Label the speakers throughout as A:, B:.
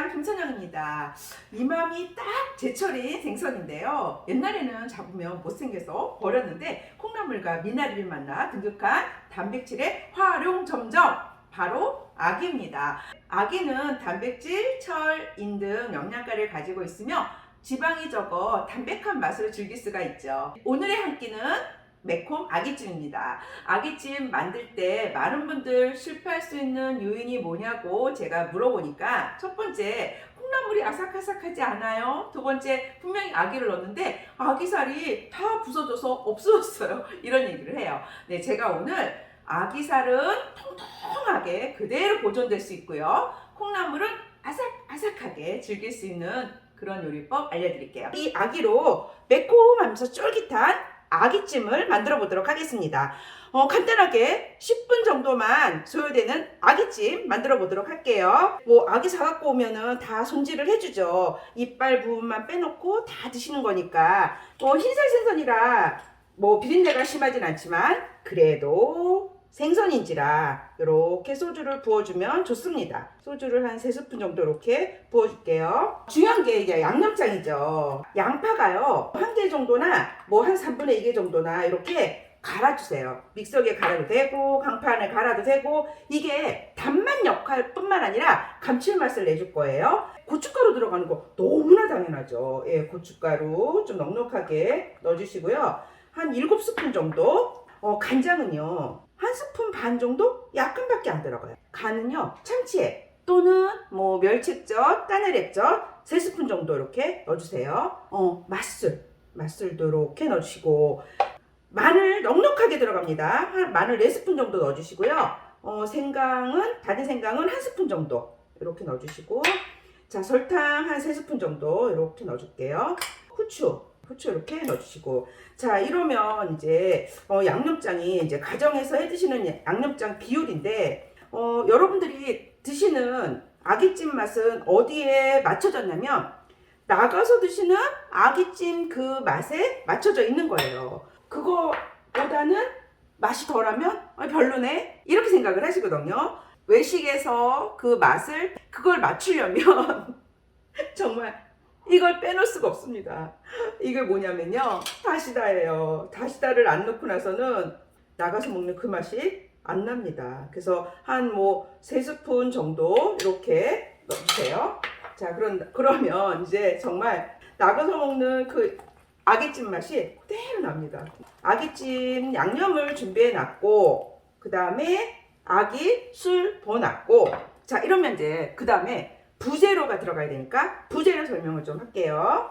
A: 안녕하십니까, 김선영입니다. 이맘이 딱 제철인 생선인데요. 옛날에는 잡으면 못생겨서 버렸는데 콩나물과 미나리를 만나 등극한 단백질의 활용 점정, 바로 아기입니다. 아기는 단백질, 철, 인 등 영양가를 가지고 있으며 지방이 적어 담백한 맛으로 즐길 수가 있죠. 오늘의 한 끼는 매콤 아기찜입니다. 아기찜 만들 때 많은 분들 실패할 수 있는 요인이 뭐냐고 제가 물어보니까, 첫 번째, 콩나물이 아삭아삭하지 않아요. 두 번째, 분명히 아기를 넣었는데 아기살이 다 부서져서 없어졌어요. 이런 얘기를 해요. 네, 제가 오늘 아기살은 통통하게 그대로 보존될 수 있고요, 콩나물은 아삭아삭하게 즐길 수 있는 그런 요리법 알려드릴게요. 이 아기로 매콤하면서 쫄깃한 아기찜을 만들어 보도록 하겠습니다. 간단하게 10분 정도만 소요되는 아기찜 만들어 보도록 할게요. 아기 사갖고 오면은 다 손질을 해주죠. 이빨 부분만 빼놓고 다 드시는 거니까. 흰살 생선이라 비린내가 심하진 않지만 그래도 생선인지라 이렇게 소주를 부어주면 좋습니다. 소주를 한 3스푼 정도 이렇게 부어줄게요. 중요한 게 이제 양념장이죠. 양파가요, 1개 정도나 한 3분의 2개 정도나 이렇게 갈아주세요. 믹서기에 갈아도 되고 강판에 갈아도 되고, 이게 단맛 역할 뿐만 아니라 감칠맛을 내줄 거예요. 고춧가루 들어가는 거 너무나 당연하죠. 예, 고춧가루 좀 넉넉하게 넣어주시고요. 한 7스푼 정도. 간장은요, 1스푼 반 정도? 약간밖에 안 들어가요. 간은요, 참치액 또는 멸치액젓, 까나리액젓 3스푼 정도 이렇게 넣어주세요. 맛술도 이렇게 넣어주시고, 마늘 넉넉하게 들어갑니다. 마늘 4스푼 정도 넣어주시고요. 다진 생강은 1스푼 정도 이렇게 넣어주시고, 자, 설탕 한 3스푼 정도 이렇게 넣어줄게요. 후추 이렇게 넣어주시고, 자, 이러면 이제 양념장이 이제 가정에서 해 드시는 양념장 비율인데, 여러분들이 드시는 아기찜 맛은 어디에 맞춰졌냐면 나가서 드시는 아기찜 그 맛에 맞춰져 있는 거예요. 그거보다는 맛이 덜하면 별로네 이렇게 생각을 하시거든요. 외식에서 그 맛을 그걸 맞추려면 정말 이걸 빼놓을 수가 없습니다. 이게 뭐냐면요, 다시다예요. 다시다를 안 넣고 나서는 나가서 먹는 그 맛이 안 납니다. 그래서 한 3스푼 정도 이렇게 넣어주세요. 자, 그러면 이제 정말 나가서 먹는 그 아기찜 맛이 그대로 납니다. 아기찜 양념을 준비해 놨고, 그 다음에 아기 술 부어놨고, 자, 이러면 이제 그 다음에 부재료가 들어가야 되니까 부재료 설명을 좀 할게요.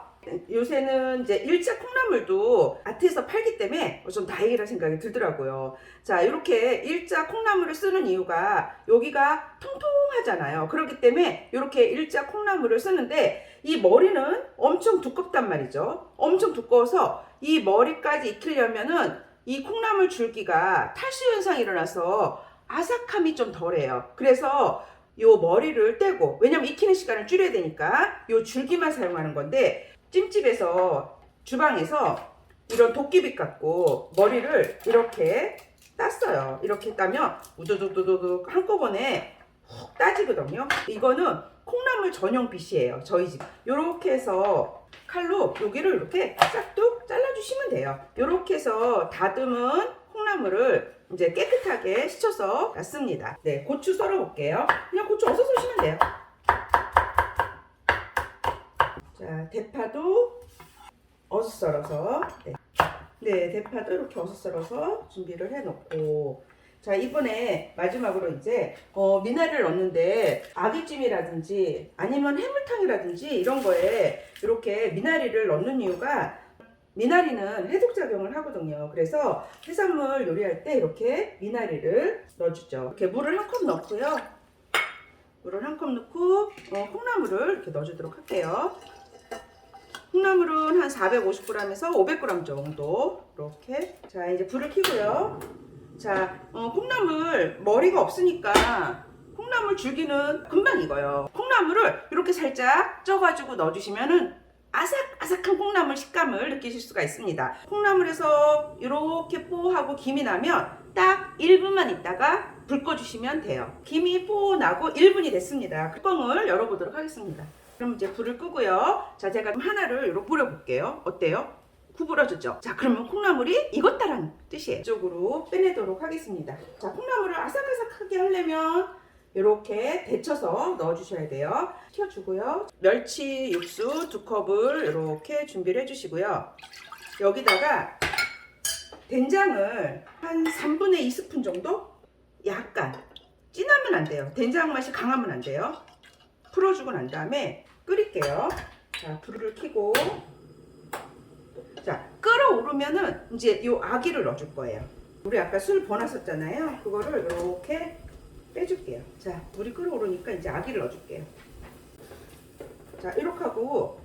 A: 요새는 이제 일자 콩나물도 마트에서 팔기 때문에 좀 다행이라 생각이 들더라고요. 자, 이렇게 일자 콩나물을 쓰는 이유가 여기가 통통하잖아요. 그렇기 때문에 이렇게 일자 콩나물을 쓰는데, 이 머리는 엄청 두껍단 말이죠. 엄청 두꺼워서 이 머리까지 익히려면은 이 콩나물 줄기가 탈수 현상이 일어나서 아삭함이 좀 덜해요. 그래서 요 머리를 떼고, 왜냐면 익히는 시간을 줄여야 되니까 요 줄기만 사용하는 건데, 찜집에서 주방에서 이런 도끼빗 갖고 머리를 이렇게 땄어요. 이렇게 따면 우두두두두 한꺼번에 훅 따지거든요. 이거는 콩나물 전용 빗이에요. 저희 집 요렇게 해서 칼로 여기를 이렇게 싹둑 잘라주시면 돼요. 요렇게 해서 다듬은 콩나물을 이제 깨끗하게 씻어서 놨습니다. 네, 고추 썰어 볼게요. 그냥 고추 어서 썰시면 돼요. 자, 대파도 어서 썰어서, 네, 대파도 이렇게 어서 썰어서 준비를 해 놓고, 자, 이번에 마지막으로 이제 미나리를 넣는데, 아기찜이라든지 아니면 해물탕이라든지 이런 거에 이렇게 미나리를 넣는 이유가, 미나리는 해독작용을 하거든요. 그래서 해산물 요리할 때 이렇게 미나리를 넣어주죠. 이렇게 물을 1컵 넣고요. 물을 1컵 넣고 콩나물을 이렇게 넣어주도록 할게요. 콩나물은 한 450g에서 500g 정도 이렇게. 자, 이제 불을 켜고요. 자, 콩나물 머리가 없으니까 콩나물 줄기는 금방 익어요. 콩나물을 이렇게 살짝 쪄가지고 넣어주시면은 아삭아삭한 콩나물 식감을 느끼실 수가 있습니다. 콩나물에서 이렇게 뽀하고 김이 나면 딱 1분만 있다가 불 꺼주시면 돼요. 김이 뽀 나고 1분이 됐습니다. 뚜껑을 열어보도록 하겠습니다. 그럼 이제 불을 끄고요. 자, 제가 하나를 이렇게 뿌려볼게요. 어때요? 구부러졌죠? 자, 그러면 콩나물이 익었다라는 뜻이에요. 이쪽으로 빼내도록 하겠습니다. 자, 콩나물을 아삭아삭하게 하려면 이렇게 데쳐서 넣어주셔야 돼요. 튀어주고요. 멸치 육수 2컵을 이렇게 준비를 해주시고요. 여기다가 된장을 한 3분의 2스푼 정도? 약간 진하면 안 돼요. 된장 맛이 강하면 안 돼요. 풀어주고 난 다음에 끓일게요. 자, 불을 켜고 자, 끓어오르면은 이제 요 아기를 넣어줄 거예요. 우리 아까 술 버놨었잖아요. 그거를 이렇게 빼줄게요. 자, 물이 끓어오르니까 이제 아기를 넣어줄게요. 자, 이렇게 하고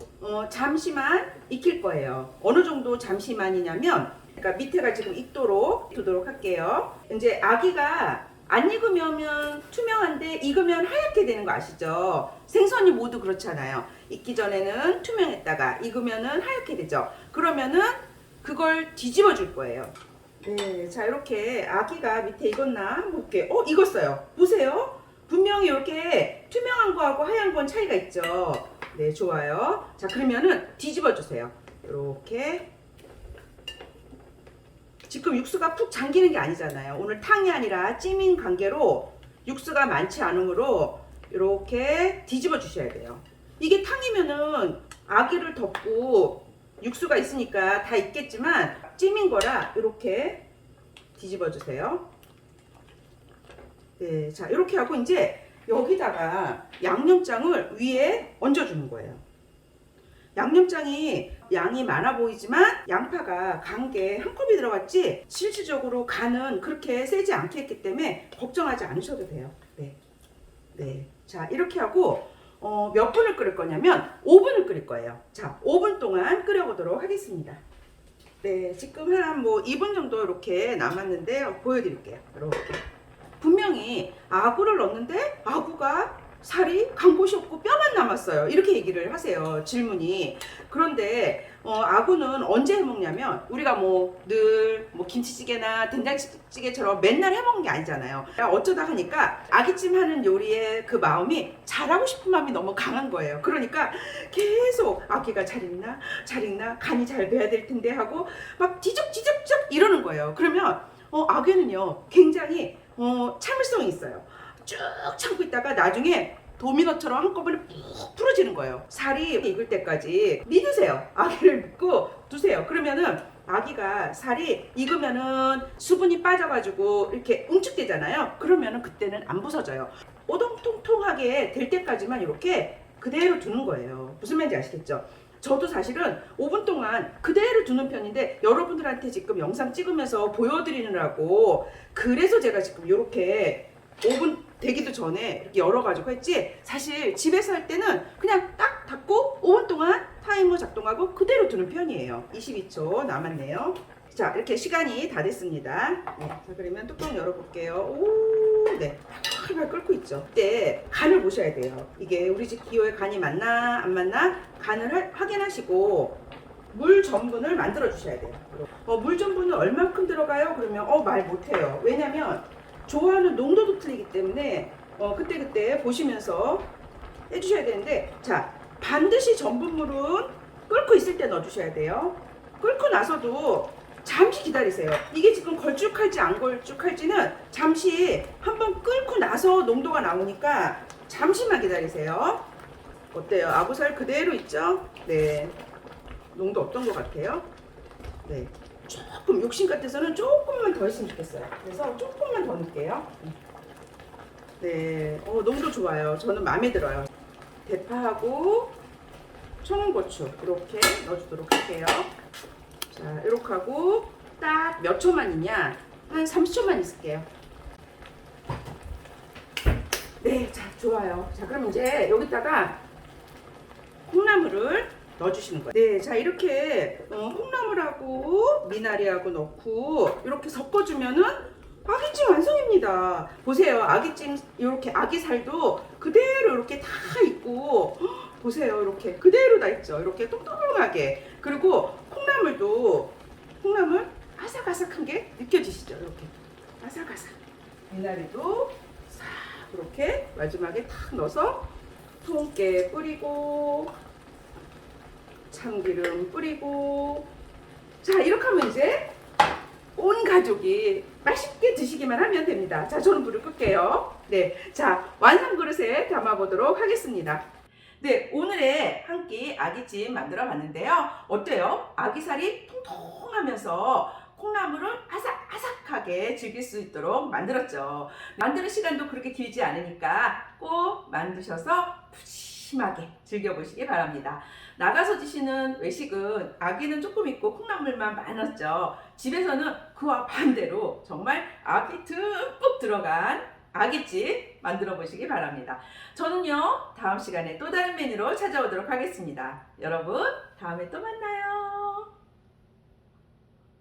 A: 잠시만 익힐 거예요. 어느 정도 잠시만이냐면, 그러니까 밑에가 지금 익도록 두도록 할게요. 이제 아기가 안 익으면 투명한데 익으면 하얗게 되는 거 아시죠? 생선이 모두 그렇잖아요. 익기 전에는 투명했다가 익으면은 하얗게 되죠. 그러면은 그걸 뒤집어 줄 거예요. 네, 자, 이렇게 아기가 밑에 익었나 한번 볼게요. 익었어요. 보세요. 분명히 이렇게 투명한 거하고 하얀 건 차이가 있죠. 네, 좋아요. 자, 그러면은 뒤집어 주세요. 이렇게. 지금 육수가 푹 잠기는 게 아니잖아요. 오늘 탕이 아니라 찜인 관계로 육수가 많지 않으므로 이렇게 뒤집어 주셔야 돼요. 이게 탕이면은 아기를 덮고 육수가 있으니까 다 있겠지만 찜인 거라 이렇게 뒤집어 주세요. 네, 자, 이렇게 하고 이제 여기다가 양념장을 위에 얹어주는 거예요. 양념장이 양이 많아 보이지만 양파가 간 게 한 컵이 들어갔지 실질적으로 간은 그렇게 세지 않게 했기 때문에 걱정하지 않으셔도 돼요. 네, 네. 자, 이렇게 하고 몇 분을 끓일 거냐면 5분을 끓일 거예요. 자, 5분 동안 끓여보도록 하겠습니다. 네, 지금 한 2분 정도 이렇게 남았는데 보여드릴게요. 이렇게 분명히 아구를 넣었는데 아구가 살이 간 곳이 없고 뼈만 남았어요. 이렇게 얘기를 하세요. 질문이. 그런데 아구는 언제 해먹냐면 우리가 늘 김치찌개나 된장찌개처럼 맨날 해먹는 게 아니잖아요. 어쩌다 하니까 아기찜 하는 요리의 그 마음이 잘하고 싶은 마음이 너무 강한 거예요. 그러니까 계속 아기가 잘 익나 간이 잘 배야 될 텐데 하고 막 뒤적뒤적 이러는 거예요. 그러면 아기는요 굉장히 참을성이 있어요. 쭉 참고 있다가 나중에 도미노처럼 한꺼번에 푹 풀어지는 거예요. 살이 익을 때까지 믿으세요. 아기를 믿고 두세요. 그러면은 아기가 살이 익으면은 수분이 빠져가지고 이렇게 웅축되잖아요. 그러면은 그때는 안 부서져요. 오동통통하게 될 때까지만 이렇게 그대로 두는 거예요. 무슨 말인지 아시겠죠? 저도 사실은 5분 동안 그대로 두는 편인데 여러분들한테 지금 영상 찍으면서 보여드리느라고 그래서 제가 지금 이렇게 5분 되기도 전에 이렇게 열어가지고 했지 사실 집에서 할 때는 그냥 딱 닫고 5분 동안 타이머 작동하고 그대로 두는 편이에요. 22초 남았네요. 자, 이렇게 시간이 다 됐습니다. 네, 자, 그러면 뚜껑 열어볼게요. 오, 네, 팔팔 끓고 있죠. 이때 간을 보셔야 돼요. 이게 우리 집 기호에 간이 맞나 안 맞나 간을 확인하시고 물 전분을 만들어 주셔야 돼요. 물 전분은 얼만큼 들어가요? 그러면 말 못해요. 왜냐면 좋아하는 농도도 틀리기 때문에 그때그때 보시면서 해주셔야 되는데, 자, 반드시 전분물은 끓고 있을 때 넣어주셔야 돼요. 끓고 나서도 잠시 기다리세요. 이게 지금 걸쭉할지 안 걸쭉할지는 잠시 한번 끓고 나서 농도가 나오니까 잠시만 기다리세요. 어때요? 아구살 그대로 있죠? 네. 농도 어떤 것 같아요? 네. 조금 욕심 같아서는 조금만 더 했으면 좋겠어요. 그래서 조금만 더 넣을게요. 네, 농도 좋아요. 저는 마음에 들어요. 대파하고 청양고추 이렇게 넣어주도록 할게요. 자, 이렇게 하고 딱 몇 초만 있냐? 한 30초만 있을게요. 네, 자, 좋아요. 자, 그럼 이제 여기다가 콩나물을 넣어주시는 거예요. 네, 자, 이렇게 콩나물하고 미나리하고 넣고 이렇게 섞어주면은 아기찜 완성입니다. 보세요, 아기찜 이렇게 아기살도 그대로 이렇게 다 있고 보세요, 이렇게 그대로 다 있죠. 이렇게 통통하게. 그리고 콩나물 아삭아삭한 게 느껴지시죠? 이렇게 아삭아삭. 미나리도 싹 이렇게 마지막에 탁 넣어서 통깨 뿌리고 참기름 뿌리고, 자 이렇게 하면 이제 온 가족이 맛있게 드시기만 하면 됩니다. 자, 저는 불을 끌게요. 네, 자 완성 그릇에 담아보도록 하겠습니다. 네, 오늘의 한 끼 아기찜 만들어 봤는데요. 어때요? 아기살이 통통하면서 콩나물을 아삭아삭하게 즐길 수 있도록 만들었죠. 만드는 시간도 그렇게 길지 않으니까 꼭 만드셔서 푸짐하게 즐겨보시기 바랍니다. 나가서 드시는 외식은 아기는 조금 있고 콩나물만 많았죠. 집에서는 그와 반대로 정말 아기 듬뿍 들어간 아기찜 만들어 보시기 바랍니다. 저는요, 다음 시간에 또 다른 메뉴로 찾아오도록 하겠습니다. 여러분, 다음에 또 만나요.